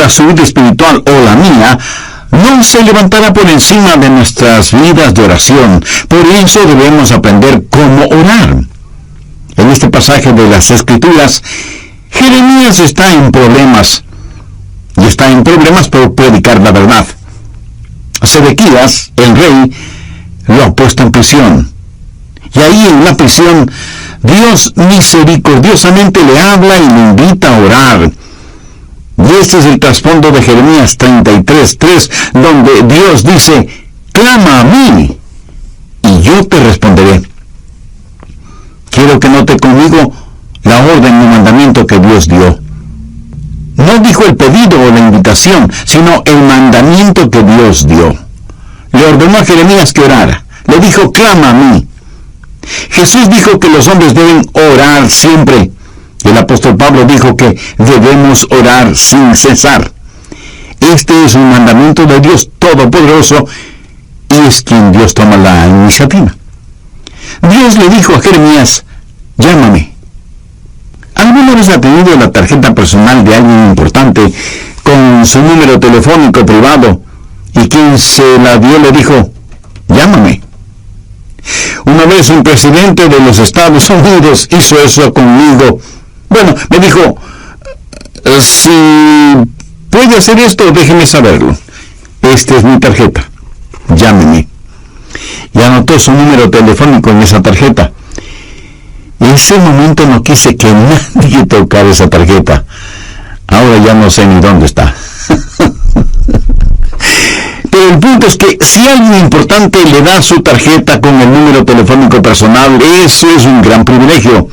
la su vida espiritual o la mía no se levantará por encima de nuestras vidas de oración. Por eso debemos aprender cómo orar. En este pasaje de las Escrituras, Jeremías está en problemas. Y está en problemas por predicar la verdad. Sedequías, el rey, lo ha puesto en prisión. Y ahí en la prisión, Dios misericordiosamente le habla y le invita a orar. Y este es el trasfondo de Jeremías 33:3, donde Dios dice: clama a mí, y yo te responderé. Quiero que note conmigo la orden y mandamiento que Dios dio. No dijo el pedido o la invitación, sino el mandamiento que Dios dio. Le ordenó a Jeremías que orara. Le dijo: clama a mí. Jesús dijo que los hombres deben orar siempre. El apóstol Pablo dijo que debemos orar sin cesar. Este es un mandamiento de Dios Todopoderoso y es quien Dios toma la iniciativa. Dios le dijo a Jeremías: llámame. ¿Alguna vez ha tenido la tarjeta personal de alguien importante con su número telefónico privado y quien se la dio le dijo: llámame? Una vez un presidente de los Estados Unidos hizo eso conmigo. Bueno, me dijo: si puede hacer esto, déjeme saberlo. Esta es mi tarjeta. Llámeme. Y anotó su número telefónico en esa tarjeta. En ese momento no quise que nadie tocara esa tarjeta. Ahora ya no sé ni dónde está. Pero el punto es que si alguien importante le da su tarjeta con el número telefónico personal, eso es un gran privilegio.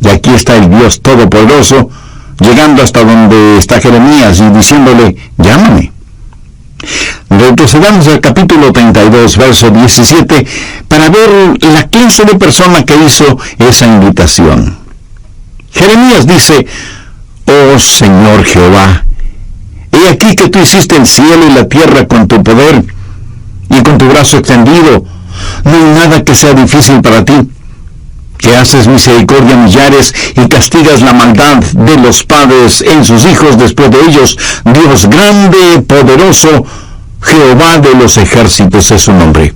Y aquí está el Dios Todopoderoso, llegando hasta donde está Jeremías y diciéndole: llámame. Retrocedamos al capítulo 32, verso 17, para ver la clase de persona que hizo esa invitación. Jeremías dice: oh Señor Jehová, he aquí que tú hiciste el cielo y la tierra con tu poder y con tu brazo extendido. No hay nada que sea difícil para ti. Que haces misericordia a millares y castigas la maldad de los padres en sus hijos después de ellos. Dios grande, poderoso, Jehová de los ejércitos es su nombre.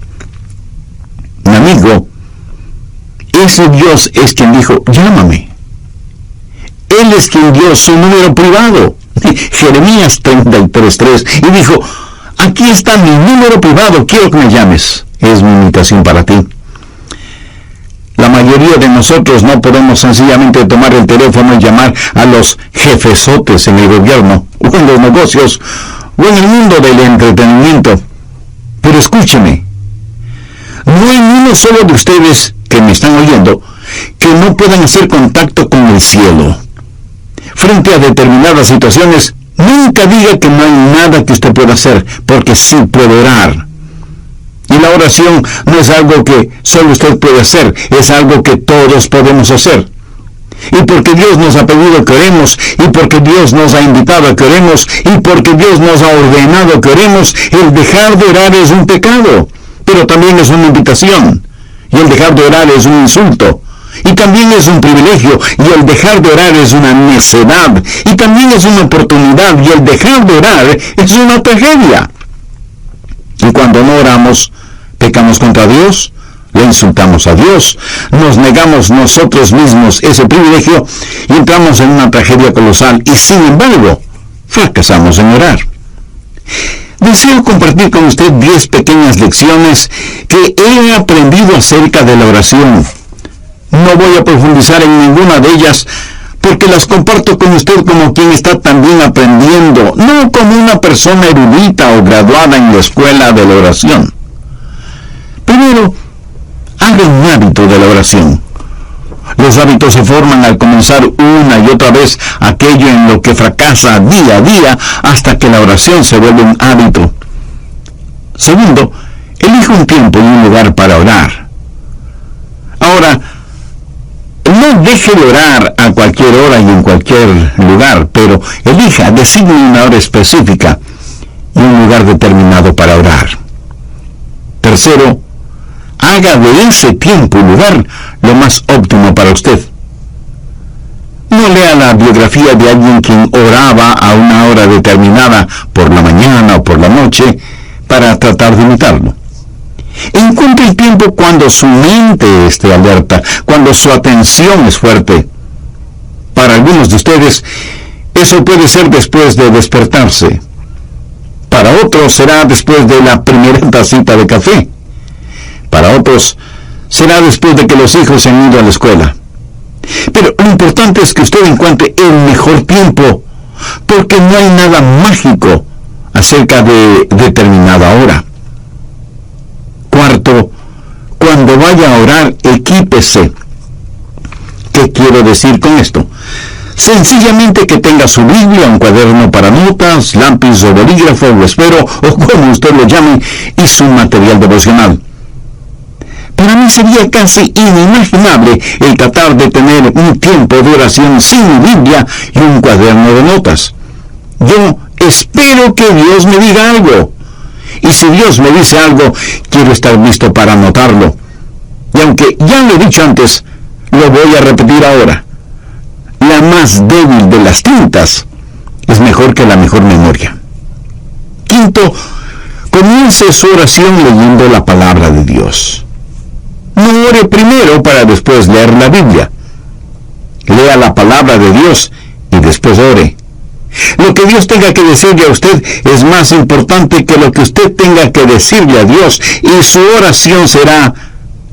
Mi amigo, ese Dios es quien dijo: llámame. Él es quien dio su número privado. Jeremías 33:3, y dijo: aquí está mi número privado, quiero que me llames. Es mi invitación para ti. La mayoría de nosotros no podemos sencillamente tomar el teléfono y llamar a los jefesotes en el gobierno, o en los negocios, o en el mundo del entretenimiento. Pero escúcheme, no hay ni uno solo de ustedes que me están oyendo que no puedan hacer contacto con el cielo. Frente a determinadas situaciones, nunca diga que no hay nada que usted pueda hacer, porque sí puede orar. Y la oración no es algo que solo usted puede hacer, es algo que todos podemos hacer. Y porque Dios nos ha pedido que oremos, y porque Dios nos ha invitado a que oremos, y porque Dios nos ha ordenado que oremos, el dejar de orar es un pecado, pero también es una invitación. Y el dejar de orar es un insulto. Y también es un privilegio, y el dejar de orar es una necedad, y también es una oportunidad, y el dejar de orar es una tragedia. Y cuando no oramos, pecamos contra Dios, le insultamos a Dios, nos negamos nosotros mismos ese privilegio y entramos en una tragedia colosal, y sin embargo, fracasamos en orar. Deseo compartir con usted 10 pequeñas lecciones que he aprendido acerca de la oración. No voy a profundizar en ninguna de ellas, porque las comparto con usted como quien está también aprendiendo, no como una persona erudita o graduada en la escuela de la oración. Primero, haga un hábito de la oración. Los hábitos se forman al comenzar una y otra vez aquello en lo que fracasa día a día hasta que la oración se vuelve un hábito. Segundo, elija un tiempo y un lugar para orar. Ahora, no deje de orar a cualquier hora y en cualquier lugar, pero designe una hora específica y un lugar determinado para orar. Tercero, haga de ese tiempo y lugar lo más óptimo para usted. No lea la biografía de alguien quien oraba a una hora determinada por la mañana o por la noche para tratar de imitarlo. Encuentre el tiempo cuando su mente esté alerta, cuando su atención es fuerte. Para algunos de ustedes, eso puede ser después de despertarse. Para otros será después de la primera tacita de café. Para otros será después de que los hijos se han ido a la escuela. Pero lo importante es que usted encuentre el mejor tiempo, porque no hay nada mágico acerca de determinada hora. Cuarto, cuando vaya a orar, equípese. ¿Qué quiero decir con esto? Sencillamente que tenga su Biblia, un cuaderno para notas, lápiz o bolígrafo o esfero, o como usted lo llame, y su material devocional. Para mí sería casi inimaginable el tratar de tener un tiempo de oración sin mi Biblia y un cuaderno de notas. Yo espero que Dios me diga algo. Y si Dios me dice algo, quiero estar listo para anotarlo. Y aunque ya lo he dicho antes, lo voy a repetir ahora. La más débil de las tintas es mejor que la mejor memoria. Quinto, comience su oración leyendo la palabra de Dios. No ore primero para después leer la Biblia. Lea la palabra de Dios y después ore. Lo que Dios tenga que decirle a usted es más importante que lo que usted tenga que decirle a Dios, y su oración será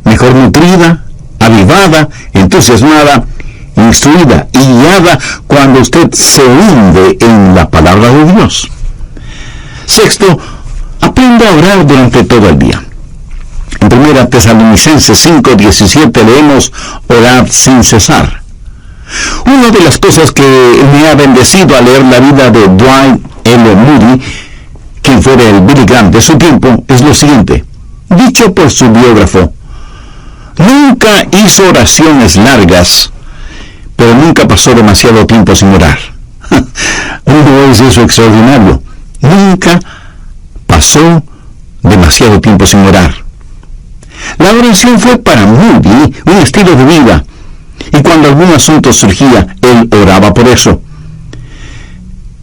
mejor nutrida, avivada, entusiasmada, instruida y guiada cuando usted se hunde en la palabra de Dios. Sexto, aprenda a orar durante todo el día. En 1 Tesalonicenses 5:17 leemos: orad sin cesar. Una de las cosas que me ha bendecido al leer la vida de Dwight L. Moody, quien fuera el Billy Graham de su tiempo, es lo siguiente. Dicho por su biógrafo: nunca hizo oraciones largas, pero nunca pasó demasiado tiempo sin orar. ¿No es eso extraordinario? Nunca pasó demasiado tiempo sin orar. La oración fue para Moody un estilo de vida, y cuando algún asunto surgía, él oraba por eso.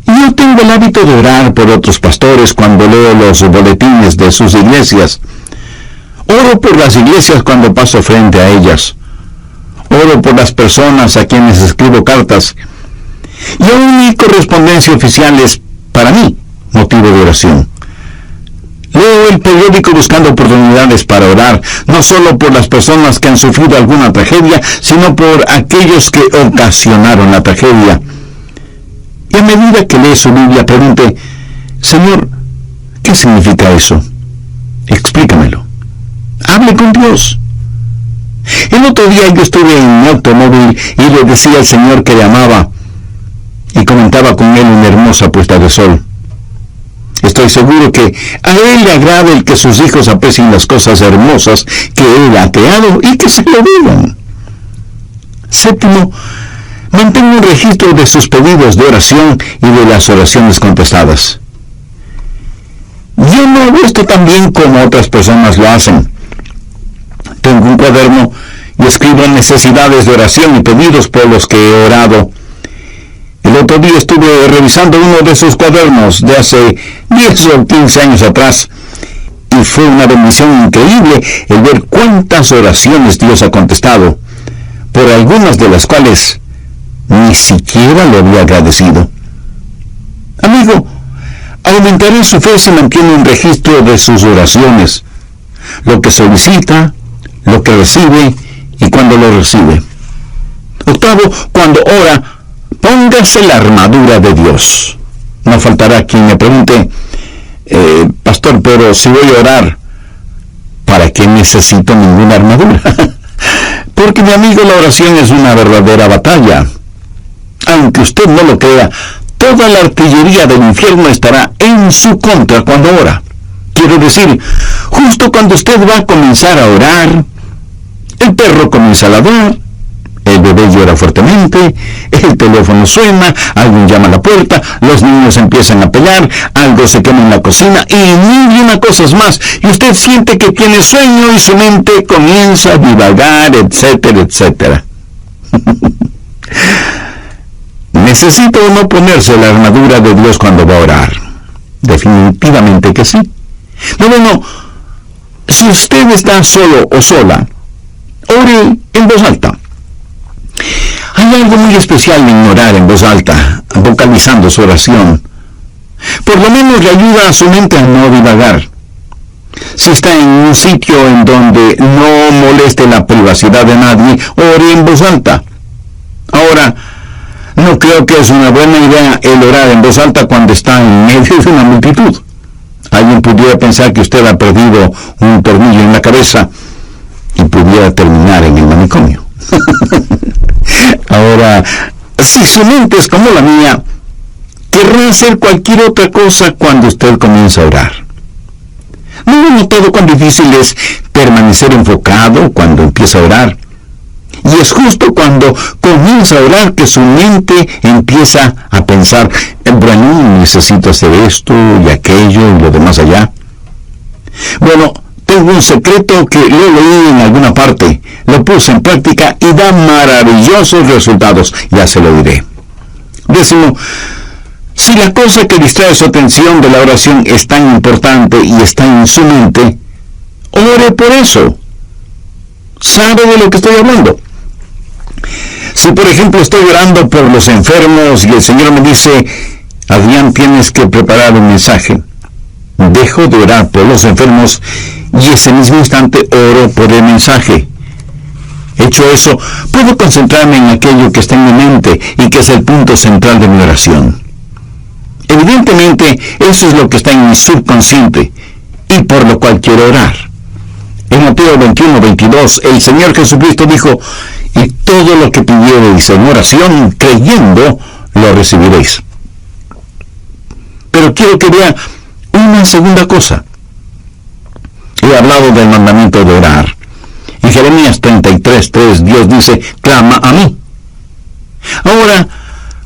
Yo tengo el hábito de orar por otros pastores cuando leo los boletines de sus iglesias. Oro por las iglesias cuando paso frente a ellas. Oro por las personas a quienes escribo cartas. Y aún mi correspondencia oficial es, para mí, motivo de oración. Leo el periódico buscando oportunidades para orar, no solo por las personas que han sufrido alguna tragedia, sino por aquellos que ocasionaron la tragedia. Y a medida que lee su Biblia, pregunte: Señor, ¿qué significa eso? Explícamelo. Hable con Dios. El otro día yo estuve en mi automóvil y le decía al Señor que le amaba, y comentaba con él una hermosa puesta de sol. Estoy seguro que a Él le agrada el que sus hijos aprecien las cosas hermosas que Él ha creado y que se lo digan. Séptimo, mantenga un registro de sus pedidos de oración y de las oraciones contestadas. Yo no hago esto tan bien como otras personas lo hacen. Tengo un cuaderno y escribo necesidades de oración y pedidos por los que he orado. El otro día estuve revisando uno de esos cuadernos de hace 10 o 15 años atrás, y fue una bendición increíble el ver cuántas oraciones Dios ha contestado, por algunas de las cuales ni siquiera lo había agradecido. Amigo, aumentará su fe si mantiene un registro de sus oraciones, lo que solicita, lo que recibe y cuando lo recibe. Octavo, cuando ora, póngase la armadura de Dios. No faltará quien me pregunte: pastor, pero si voy a orar, ¿para qué necesito ninguna armadura? Porque, mi amigo, la oración es una verdadera batalla. Aunque usted no lo crea, toda la artillería del infierno estará en su contra cuando ora. Quiero decir, justo cuando usted va a comenzar a orar, el perro comienza a ladrar, el bebé llora fuertemente, el teléfono suena, alguien llama a la puerta, los niños empiezan a pelear, algo se quema en la cocina y mil y una cosas más, y usted siente que tiene sueño y su mente comienza a divagar, etcétera, etcétera. ¿Necesita o no ponerse la armadura de Dios cuando va a orar? Definitivamente que sí. No. Si usted está solo o sola, ore en voz alta. Hay algo muy especial en orar en voz alta, vocalizando su oración. Por lo menos le ayuda a su mente a no divagar. Si está en un sitio en donde no moleste la privacidad de nadie, ore en voz alta. Ahora, no creo que es una buena idea el orar en voz alta cuando está en medio de una multitud. Alguien pudiera pensar que usted ha perdido un tornillo en la cabeza y pudiera terminar en el manicomio. Ahora, si su mente es como la mía, querrá hacer cualquier otra cosa cuando usted comienza a orar. ¿No ha notado cuán difícil es permanecer enfocado cuando empieza a orar? Y es justo cuando comienza a orar que su mente empieza a pensar, bueno, necesito hacer esto y aquello y lo demás allá. Bueno, tengo un secreto que lo leí en alguna parte, lo puse en práctica y da maravillosos resultados, ya se lo diré. 10. Si la cosa que distrae su atención de la oración es tan importante y está en su mente, ore por eso. ¿Sabe de lo que estoy hablando? Si por ejemplo estoy orando por los enfermos y el Señor me dice, Adrián, tienes que preparar un mensaje, dejo de orar por los enfermos y ese mismo instante oro por el mensaje. Hecho eso, puedo concentrarme en aquello que está en mi mente y que es el punto central de mi oración. Evidentemente, eso es lo que está en mi subconsciente y por lo cual quiero orar. En Mateo 21:22, el Señor Jesucristo dijo, y todo lo que pidiereis en oración, creyendo, lo recibiréis. Pero quiero que vea una segunda cosa. He hablado del mandamiento de orar. En Jeremías 33:3, Dios dice, clama a mí. Ahora,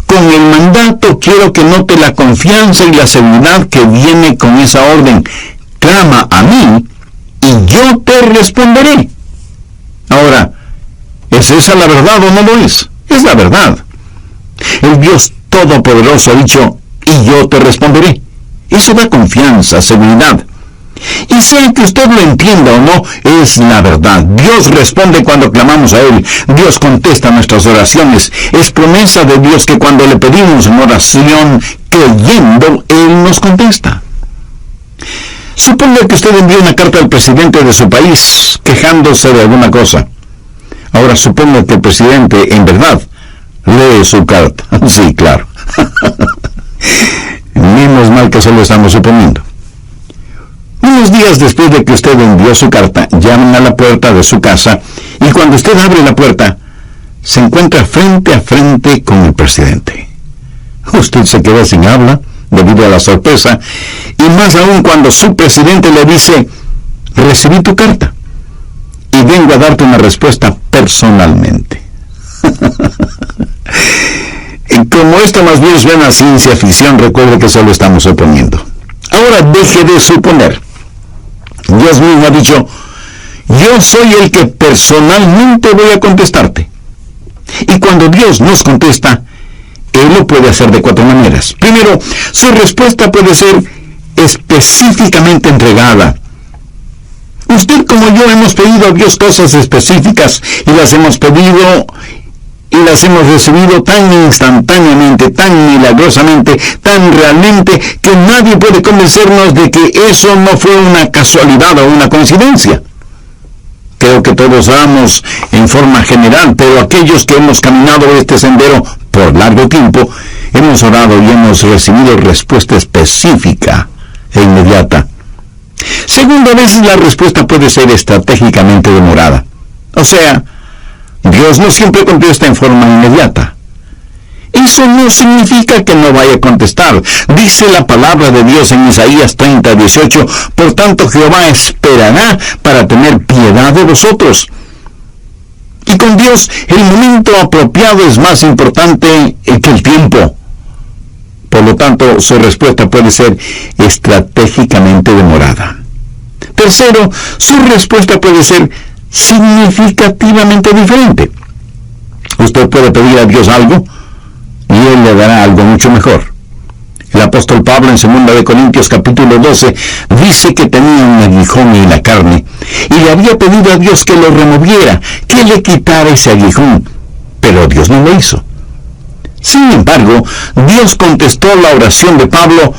con el mandato quiero que note la confianza y la seguridad que viene con esa orden. Clama a mí y yo te responderé. Ahora, ¿es esa la verdad o no lo es? Es la verdad. El Dios Todopoderoso ha dicho, y yo te responderé. Eso da confianza, seguridad. Y sea que usted lo entienda o no, es la verdad. Dios responde cuando clamamos a Él. Dios contesta nuestras oraciones. Es promesa de Dios que cuando le pedimos una oración creyendo, Él nos contesta. Suponga que usted envió una carta al presidente de su país quejándose de alguna cosa. Ahora suponga que el presidente, en verdad, lee su carta. Sí, claro. Menos mal que solo estamos suponiendo. Unos días después de que usted envió su carta, llaman a la puerta de su casa y cuando usted abre la puerta, se encuentra frente a frente con el presidente. Usted se queda sin habla debido a la sorpresa y más aún cuando su presidente le dice, recibí tu carta y vengo a darte una respuesta personalmente. Y como esto más bien suena a ciencia ficción, recuerde que solo estamos suponiendo. Ahora deje de suponer. Dios mismo ha dicho, yo soy el que personalmente voy a contestarte. Y cuando Dios nos contesta, Él lo puede hacer de 4 maneras. Primero, su respuesta puede ser específicamente entregada. Usted como yo hemos pedido a Dios cosas específicas y las hemos pedido y las hemos recibido tan instantáneamente, tan milagrosamente, tan realmente, que nadie puede convencernos de que eso no fue una casualidad o una coincidencia. Creo que todos oramos en forma general, pero aquellos que hemos caminado este sendero por largo tiempo, hemos orado y hemos recibido respuesta específica e inmediata. Segundo, a veces la respuesta puede ser estratégicamente demorada. O sea, Dios no siempre contesta en forma inmediata. Eso no significa que no vaya a contestar. Dice la palabra de Dios en Isaías 30:18, por tanto Jehová esperará para tener piedad de vosotros. Y con Dios el momento apropiado es más importante que el tiempo. Por lo tanto, su respuesta puede ser estratégicamente demorada. Tercero, su respuesta puede ser significativamente diferente. Usted puede pedir a Dios algo, y Él le dará algo mucho mejor. El apóstol Pablo en 2 Corintios capítulo 12 dice que tenía un aguijón en la carne y le había pedido a Dios que lo removiera, que le quitara ese aguijón, pero Dios no lo hizo. Sin embargo, Dios contestó la oración de Pablo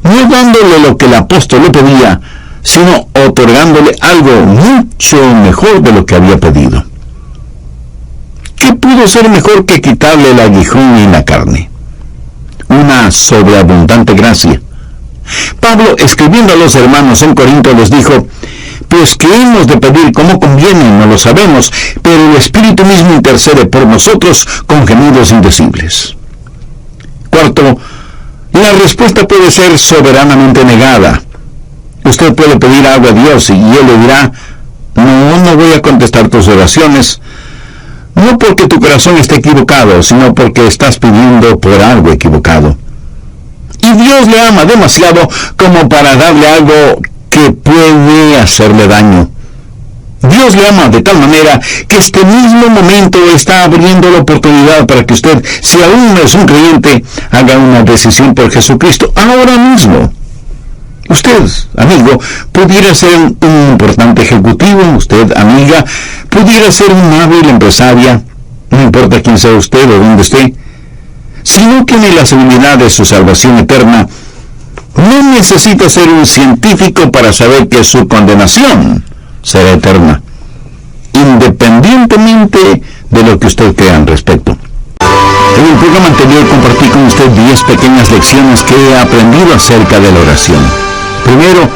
no dándole lo que el apóstol le pedía, sino otorgándole algo mucho mejor de lo que había pedido. ¿Qué pudo ser mejor que quitarle el aguijón en la carne? Una sobreabundante gracia. Pablo, escribiendo a los hermanos en Corinto, les dijo: pues que hemos de pedir como conviene, no lo sabemos, pero el Espíritu mismo intercede por nosotros con gemidos indecibles. Cuarto, la respuesta puede ser soberanamente negada. Usted puede pedir algo a Dios y Él le dirá: no voy a contestar tus oraciones, no porque tu corazón esté equivocado, sino porque estás pidiendo por algo equivocado. Y Dios le ama demasiado como para darle algo que puede hacerle daño. Dios le ama de tal manera que este mismo momento está abriendo la oportunidad para que usted, si aún no es un creyente, haga una decisión por Jesucristo ahora mismo. Usted, amigo, pudiera ser un importante ejecutivo. Usted, amiga, pudiera ser una hábil empresaria. No importa quién sea usted o dónde esté. Si no tiene la seguridad de su salvación eterna, no necesita ser un científico para saber que su condenación será eterna, independientemente de lo que usted crea al respecto. En el programa anterior compartí con usted 10 pequeñas lecciones que he aprendido acerca de la oración. Primero,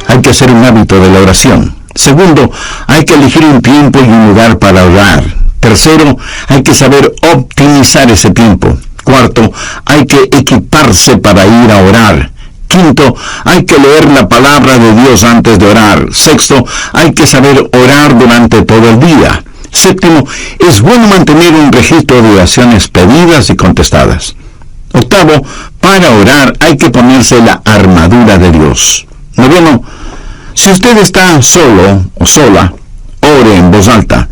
hay que hacer un hábito de la oración. Segundo, hay que elegir un tiempo y un lugar para orar. Tercero, hay que saber optimizar ese tiempo. Cuarto, hay que equiparse para ir a orar. Quinto, hay que leer la palabra de Dios antes de orar. Sexto, hay que saber orar durante todo el día. Séptimo, es bueno mantener un registro de oraciones pedidas y contestadas. Octavo, para orar hay que ponerse la armadura de Dios. Noveno, si usted está solo o sola, ore en voz alta.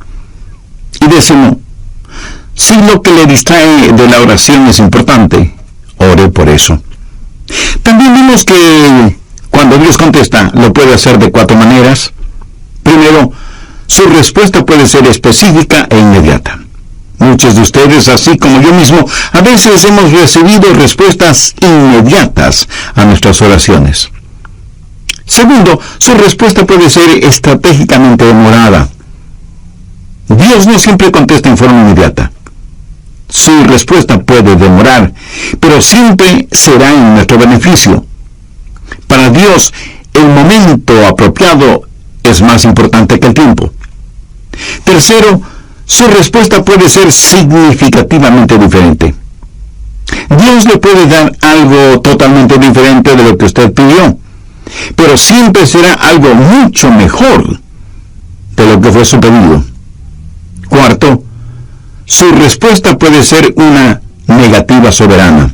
Y décimo, si lo que le distrae de la oración es importante, ore por eso. También vimos que cuando Dios contesta, lo puede hacer de 4 maneras. Primero, su respuesta puede ser específica e inmediata. Muchos de ustedes, así como yo mismo, a veces hemos recibido respuestas inmediatas a nuestras oraciones. Segundo, su respuesta puede ser estratégicamente demorada. Dios no siempre contesta en forma inmediata. Su respuesta puede demorar, pero siempre será en nuestro beneficio. Para Dios, el momento apropiado es más importante que el tiempo. Tercero, su respuesta puede ser significativamente diferente. Dios le puede dar algo totalmente diferente de lo que usted pidió, pero siempre será algo mucho mejor de lo que fue su pedido. Cuarto, su respuesta puede ser una negativa soberana.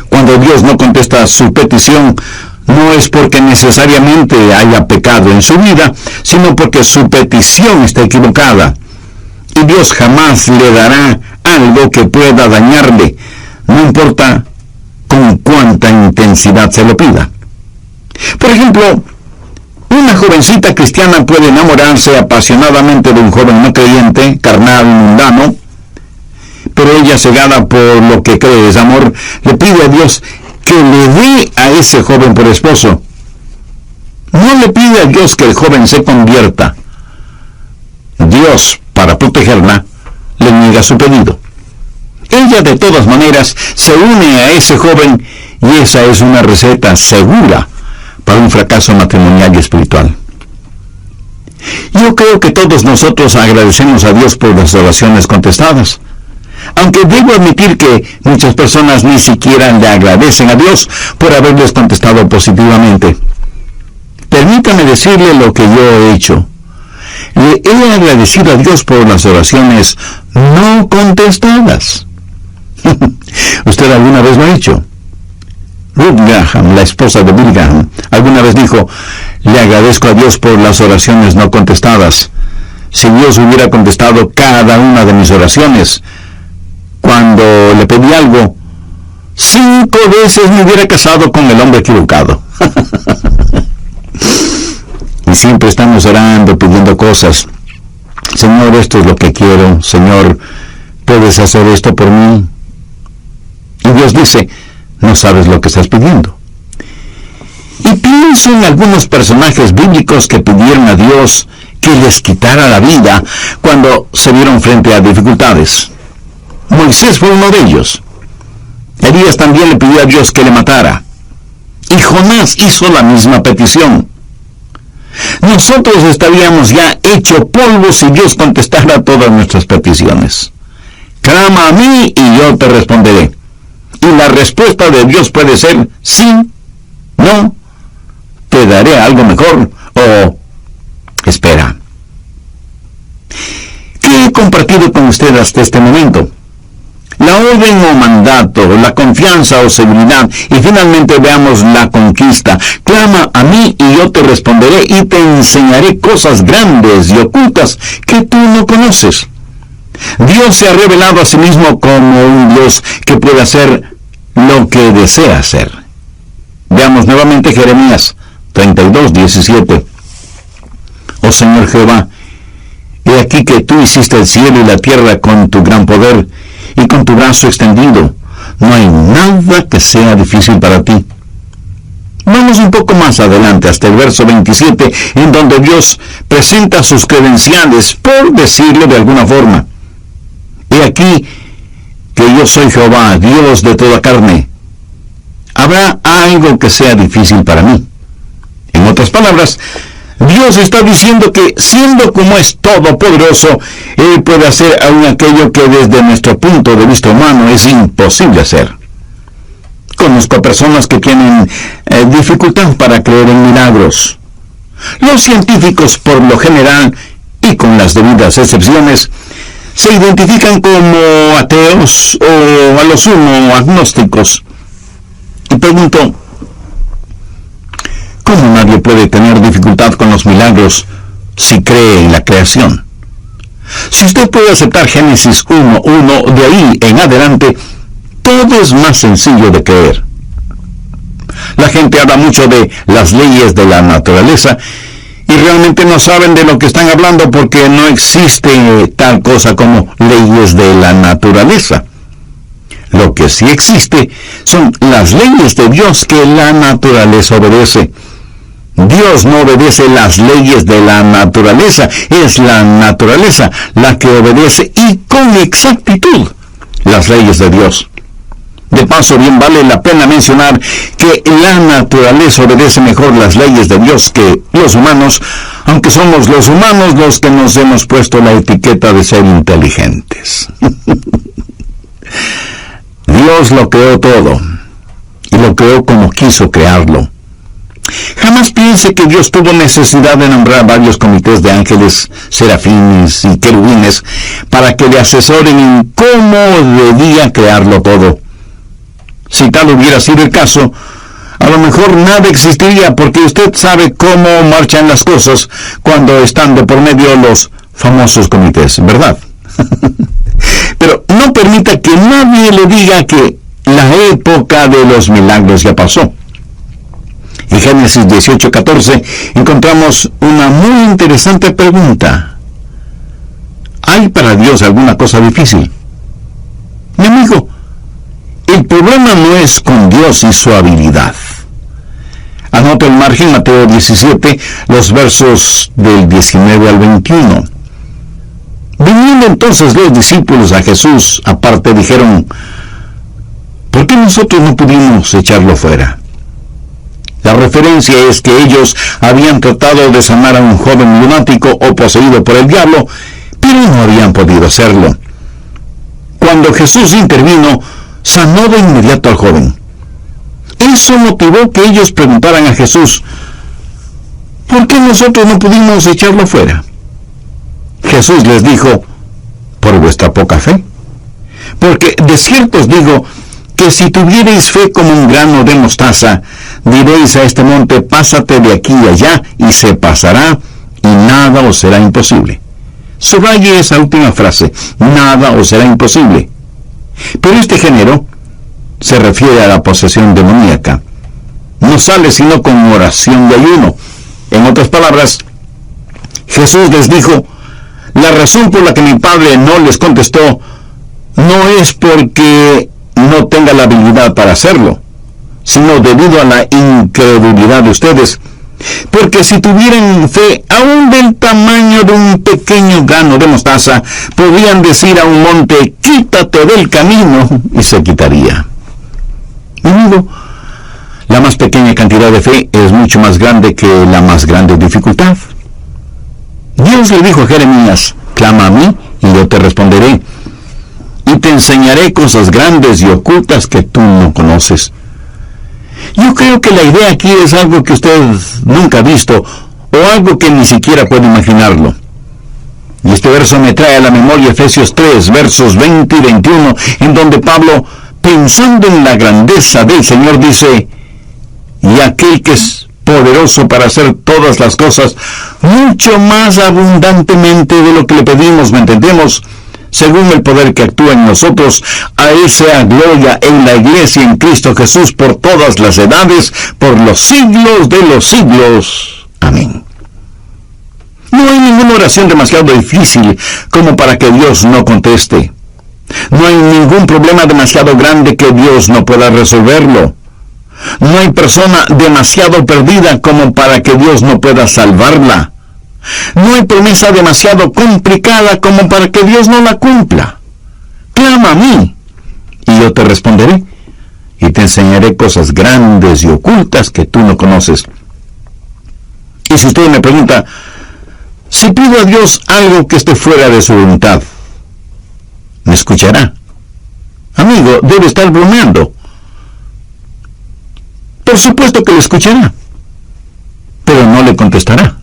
Cuando Dios no contesta su petición, no es porque necesariamente haya pecado en su vida, sino porque su petición está equivocada. Y Dios jamás le dará algo que pueda dañarle, no importa con cuánta intensidad se lo pida. Por ejemplo, una jovencita cristiana puede enamorarse apasionadamente de un joven no creyente, carnal y mundano, pero ella, cegada por lo que cree es amor, le pide a Dios que le dé a ese joven por esposo. No le pide a Dios que el joven se convierta. Dios, para protegerla, le niega su pedido. Ella, de todas maneras, se une a ese joven y esa es una receta segura para un fracaso matrimonial y espiritual. Yo creo que todos nosotros agradecemos a Dios por las oraciones contestadas, aunque debo admitir que muchas personas ni siquiera le agradecen a Dios por haberles contestado positivamente. Permítame decirle lo que yo he hecho. Le he agradecido a Dios por las oraciones no contestadas. ¿Usted alguna vez lo ha hecho? Ruth Graham, la esposa de Bill Graham, alguna vez dijo: le agradezco a Dios por las oraciones no contestadas. Si Dios hubiera contestado cada una de mis oraciones, cuando le pedí algo, 5 veces me hubiera casado con el hombre equivocado. Y siempre estamos orando, pidiendo cosas. Señor, esto es lo que quiero. Señor, ¿puedes hacer esto por mí? Y Dios dice, no sabes lo que estás pidiendo. Y pienso en algunos personajes bíblicos que pidieron a Dios que les quitara la vida cuando se vieron frente a dificultades. Moisés fue uno de ellos. Elías también le pidió a Dios que le matara. Y Jonás hizo la misma petición. Nosotros estaríamos ya hecho polvo si Dios contestara todas nuestras peticiones. Clama a mí y yo te responderé. Y la respuesta de Dios puede ser sí, no, te daré algo mejor o espera. ¿Qué he compartido con usted hasta este momento? La orden o mandato, la confianza o seguridad, y finalmente veamos la conquista. Clama a mí y yo te responderé y te enseñaré cosas grandes y ocultas que tú no conoces. Dios se ha revelado a sí mismo como un Dios que puede hacer lo que desea hacer. Veamos nuevamente Jeremías 32:17. Oh Señor Jehová, he aquí que tú hiciste el cielo y la tierra con tu gran poder y con tu brazo extendido. No hay nada que sea difícil para ti. Vamos un poco más adelante, hasta el verso 27, en donde Dios presenta sus credenciales, por decirlo de alguna forma. He aquí que yo soy Jehová, Dios de toda carne. ¿Habrá algo que sea difícil para mí? En otras palabras, Dios está diciendo que, siendo como es todopoderoso, Él puede hacer aún aquello que desde nuestro punto de vista humano es imposible hacer. Conozco personas que tienen dificultad para creer en milagros. Los científicos, por lo general, y con las debidas excepciones, se identifican como ateos o a lo sumo agnósticos. Y pregunto, ¿cómo nadie puede tener dificultad con los milagros si cree en la creación? Si usted puede aceptar Génesis 1:1, de ahí en adelante, todo es más sencillo de creer. La gente habla mucho de las leyes de la naturaleza y realmente no saben de lo que están hablando porque no existe tal cosa como leyes de la naturaleza. Lo que sí existe son las leyes de Dios que la naturaleza obedece. Dios no obedece las leyes de la naturaleza, es la naturaleza la que obedece y con exactitud las leyes de Dios. De paso, bien vale la pena mencionar que la naturaleza obedece mejor las leyes de Dios que los humanos, aunque somos los humanos los que nos hemos puesto la etiqueta de ser inteligentes. Dios lo creó todo, y lo creó como quiso crearlo. Jamás piense que Dios tuvo necesidad de nombrar varios comités de ángeles, serafines y querubines para que le asesoren en cómo debía crearlo todo. Si tal hubiera sido el caso, a lo mejor nada existiría, porque usted sabe cómo marchan las cosas cuando están de por medio los famosos comités, ¿verdad? Pero no permita que nadie le diga que la época de los milagros ya pasó. En Génesis 18:14 encontramos una muy interesante pregunta. ¿Hay para Dios alguna cosa difícil? Mi amigo, el problema no es con Dios y su habilidad. Anota el margen Mateo 17, los versos del 19 al 21. Viniendo entonces los discípulos a Jesús aparte, dijeron, ¿por qué nosotros no pudimos echarlo fuera? La referencia es que ellos habían tratado de sanar a un joven lunático o poseído por el diablo, pero no habían podido hacerlo. Cuando Jesús intervino, sanó de inmediato al joven. Eso motivó que ellos preguntaran a Jesús, ¿por qué nosotros no pudimos echarlo fuera? Jesús les dijo, por vuestra poca fe. Porque de cierto os digo que si tuvierais fe como un grano de mostaza, diréis a este monte, pásate de aquí y allá, y se pasará, y nada os será imposible. Subraye esa última frase, nada os será imposible. Pero este género se refiere a la posesión demoníaca. No sale sino con oración y ayuno. En otras palabras, Jesús les dijo: la razón por la que mi Padre no les contestó no es porque no tenga la habilidad para hacerlo, sino debido a la incredulidad de ustedes. Porque si tuvieran fe aún del tamaño de un pequeño grano de mostaza, podrían decir a un monte: quítate del camino, y se quitaría. Amigo, la más pequeña cantidad de fe es mucho más grande que la más grande dificultad. Dios le dijo a Jeremías: clama a mí y yo te responderé, y te enseñaré cosas grandes y ocultas que tú no conoces. Yo creo que la idea aquí es algo que usted nunca ha visto, o algo que ni siquiera puede imaginarlo. Y este verso me trae a la memoria Efesios 3, versos 20 y 21, en donde Pablo, pensando en la grandeza del Señor, dice: y aquel que es poderoso para hacer todas las cosas mucho más abundantemente de lo que le pedimos, ¿me entendemos? Según el poder que actúa en nosotros, a Él sea gloria en la Iglesia en Cristo Jesús por todas las edades, por los siglos de los siglos. Amén. No hay ninguna oración demasiado difícil como para que Dios no conteste. No hay ningún problema demasiado grande que Dios no pueda resolverlo. No hay persona demasiado perdida como para que Dios no pueda salvarla. No hay promesa demasiado complicada como para que Dios no la cumpla. Clama a mí, y yo te responderé, y te enseñaré cosas grandes y ocultas que tú no conoces. Y si usted me pregunta: si pido a Dios algo que esté fuera de su voluntad, ¿me escuchará? Amigo, debe estar bromeando. Por supuesto que le escuchará, pero no le contestará.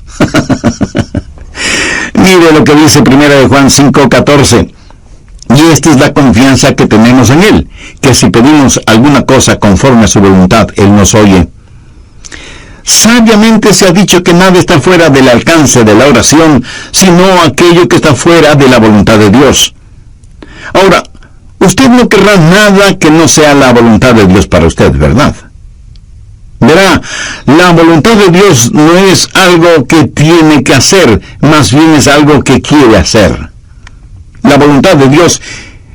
Mire lo que dice 1 Juan 5:14. Y esta es la confianza que tenemos en Él, que si pedimos alguna cosa conforme a su voluntad, Él nos oye. Sabiamente se ha dicho que nada está fuera del alcance de la oración, sino aquello que está fuera de la voluntad de Dios. Ahora, usted no querrá nada que no sea la voluntad de Dios para usted, ¿verdad? Verá, la voluntad de Dios no es algo que tiene que hacer, más bien es algo que quiere hacer. La voluntad de Dios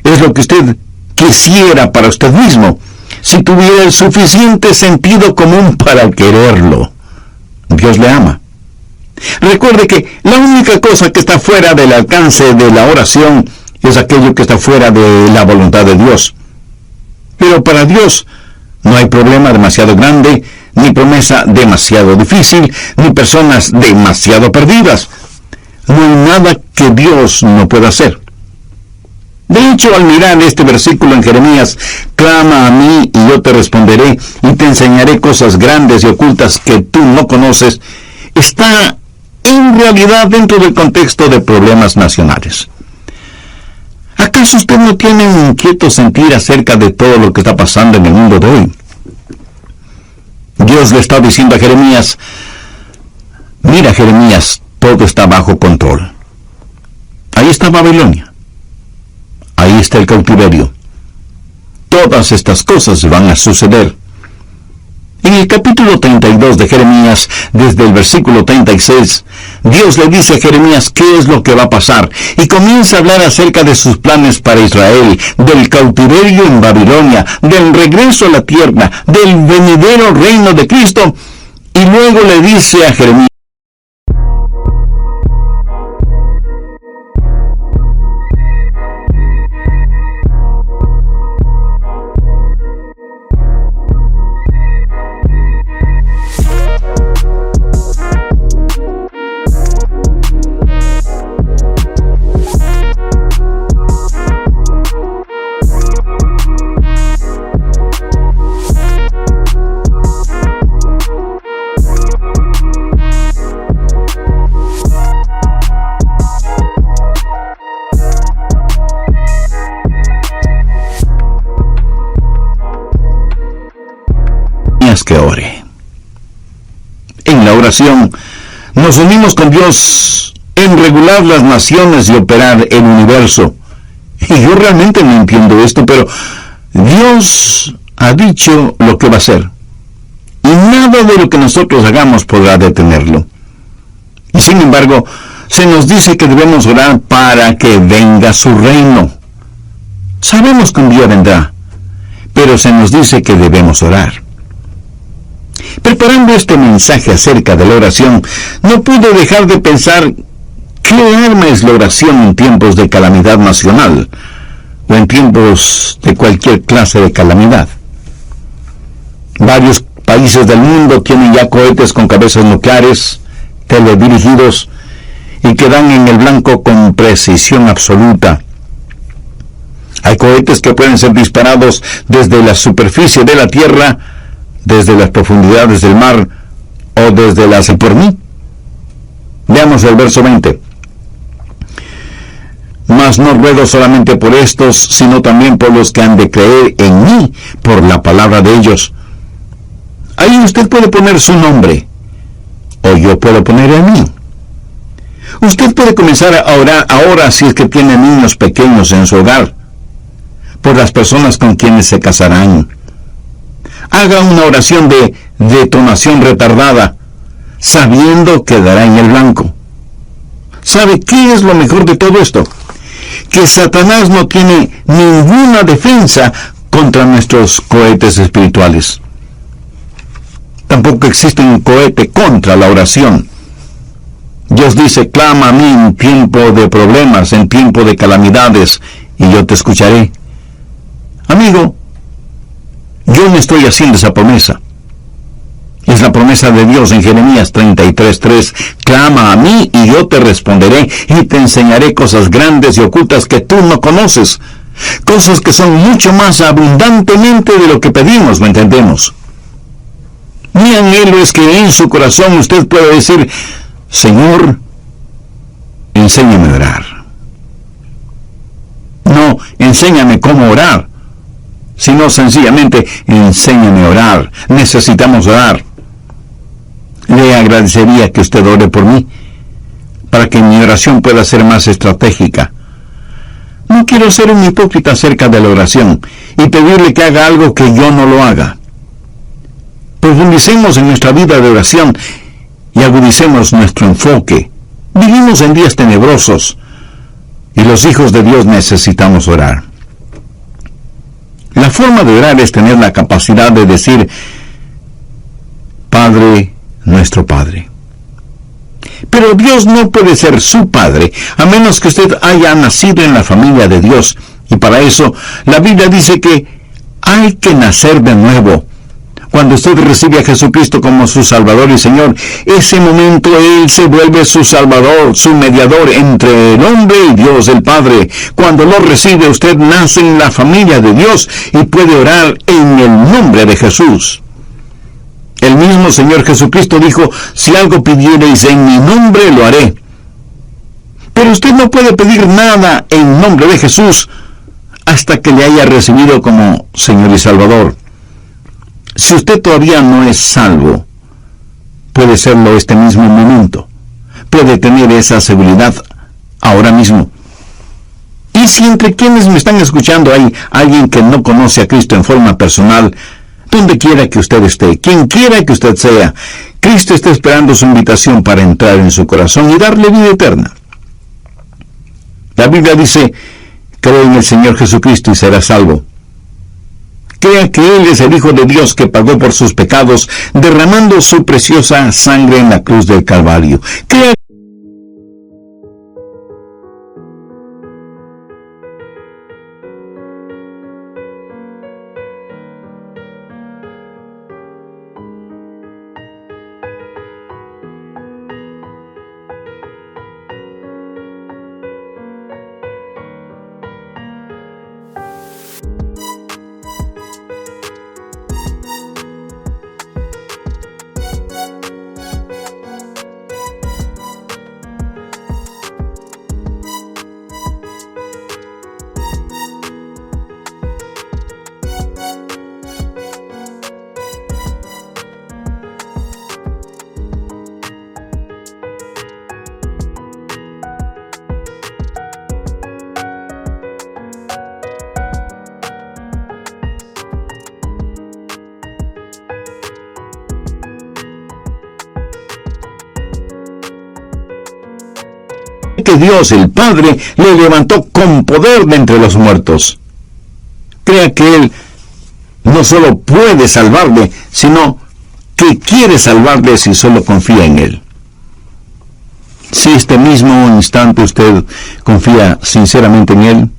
es lo que usted quisiera para usted mismo, si tuviera el suficiente sentido común para quererlo. Dios le ama. Recuerde que la única cosa que está fuera del alcance de la oración es aquello que está fuera de la voluntad de Dios. Pero para Dios no hay problema demasiado grande, ni promesa demasiado difícil, ni personas demasiado perdidas. No hay nada que Dios no pueda hacer. De hecho, al mirar este versículo en Jeremías: clama a mí y yo te responderé, y te enseñaré cosas grandes y ocultas que tú no conoces, está en realidad dentro del contexto de problemas nacionales. ¿Acaso usted no tiene un inquieto sentir acerca de todo lo que está pasando en el mundo de hoy? Dios le está diciendo a Jeremías: mira, Jeremías, todo está bajo control. Ahí está Babilonia. Ahí está el cautiverio. Todas estas cosas van a suceder. En el capítulo 32 de Jeremías, desde el versículo 36, Dios le dice a Jeremías qué es lo que va a pasar, y comienza a hablar acerca de sus planes para Israel, del cautiverio en Babilonia, del regreso a la tierra, del venidero reino de Cristo, y luego le dice a Jeremías: que ore. En la oración nos unimos con Dios en regular las naciones y operar el universo. Y yo realmente no entiendo esto, pero Dios ha dicho lo que va a hacer. Y nada de lo que nosotros hagamos podrá detenerlo. Y sin embargo, se nos dice que debemos orar para que venga su reino. Sabemos que un día vendrá, pero se nos dice que debemos orar. Preparando este mensaje acerca de la oración, no pude dejar de pensar qué arma es la oración en tiempos de calamidad nacional o en tiempos de cualquier clase de calamidad. Varios países del mundo tienen ya cohetes con cabezas nucleares, teledirigidos, y que dan en el blanco con precisión absoluta. Hay cohetes que pueden ser disparados desde la superficie de la Tierra, desde las profundidades del mar o desde las por mí. Veamos el verso 20. Mas no ruego solamente por estos, sino también por los que han de creer en mí, por la palabra de ellos. Ahí usted puede poner su nombre, o yo puedo poner el mío. Usted puede comenzar a orar ahora si es que tiene niños pequeños en su hogar, por las personas con quienes se casarán. Haga una oración de detonación retardada, sabiendo que dará en el blanco. ¿Sabe qué es lo mejor de todo esto? Que Satanás no tiene ninguna defensa contra nuestros cohetes espirituales. Tampoco existe un cohete contra la oración. Dios dice, clama a mí en tiempo de problemas, en tiempo de calamidades, y yo te escucharé. Amigo, yo no estoy haciendo esa promesa. Es la promesa de Dios en Jeremías 33:3. Clama a mí y yo te responderé y te enseñaré cosas grandes y ocultas que tú no conoces. Cosas que son mucho más abundantemente de lo que pedimos, ¿lo entendemos? Mi anhelo es que en su corazón usted pueda decir, Señor, enséñame a orar. No, enséñame cómo orar, sino sencillamente, enséñame a orar. Necesitamos orar. Le agradecería que usted ore por mí, para que mi oración pueda ser más estratégica. No quiero ser un hipócrita acerca de la oración y pedirle que haga algo que yo no lo haga. Profundicemos en nuestra vida de oración y agudicemos nuestro enfoque. Vivimos en días tenebrosos y los hijos de Dios necesitamos orar. La forma de orar es tener la capacidad de decir, Padre, nuestro Padre. Pero Dios no puede ser su Padre, a menos que usted haya nacido en la familia de Dios. Y para eso, la Biblia dice que hay que nacer de nuevo. Cuando usted recibe a Jesucristo como su Salvador y Señor, ese momento Él se vuelve su Salvador, su mediador entre el hombre y Dios el Padre. Cuando lo recibe, usted nace en la familia de Dios y puede orar en el nombre de Jesús. El mismo Señor Jesucristo dijo, si algo pidiereis en mi nombre, lo haré. Pero usted no puede pedir nada en nombre de Jesús hasta que le haya recibido como Señor y Salvador. Si usted todavía no es salvo, puede serlo este mismo momento. Puede tener esa seguridad ahora mismo. Y si entre quienes me están escuchando hay alguien que no conoce a Cristo en forma personal, donde quiera que usted esté, quien quiera que usted sea, Cristo está esperando su invitación para entrar en su corazón y darle vida eterna. La Biblia dice, cree en el Señor Jesucristo y será salvo. Crea que Él es el Hijo de Dios que pagó por sus pecados, derramando su preciosa sangre en la cruz del Calvario. Crea que Dios, el Padre, le levantó con poder de entre los muertos. Crea que Él no solo puede salvarle, sino que quiere salvarle si solo confía en Él. Si este mismo instante usted confía sinceramente en Él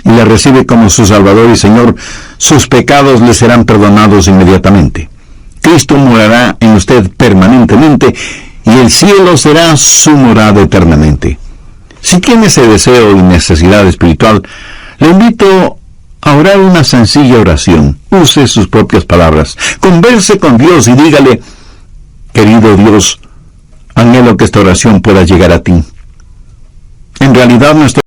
y le recibe como su Salvador y Señor, sus pecados le serán perdonados inmediatamente. Cristo morará en usted permanentemente y el cielo será su morada eternamente. Si tiene ese deseo y necesidad espiritual, le invito a orar una sencilla oración. Use sus propias palabras. Converse con Dios y dígale: querido Dios, anhelo que esta oración pueda llegar a ti. En realidad, nuestro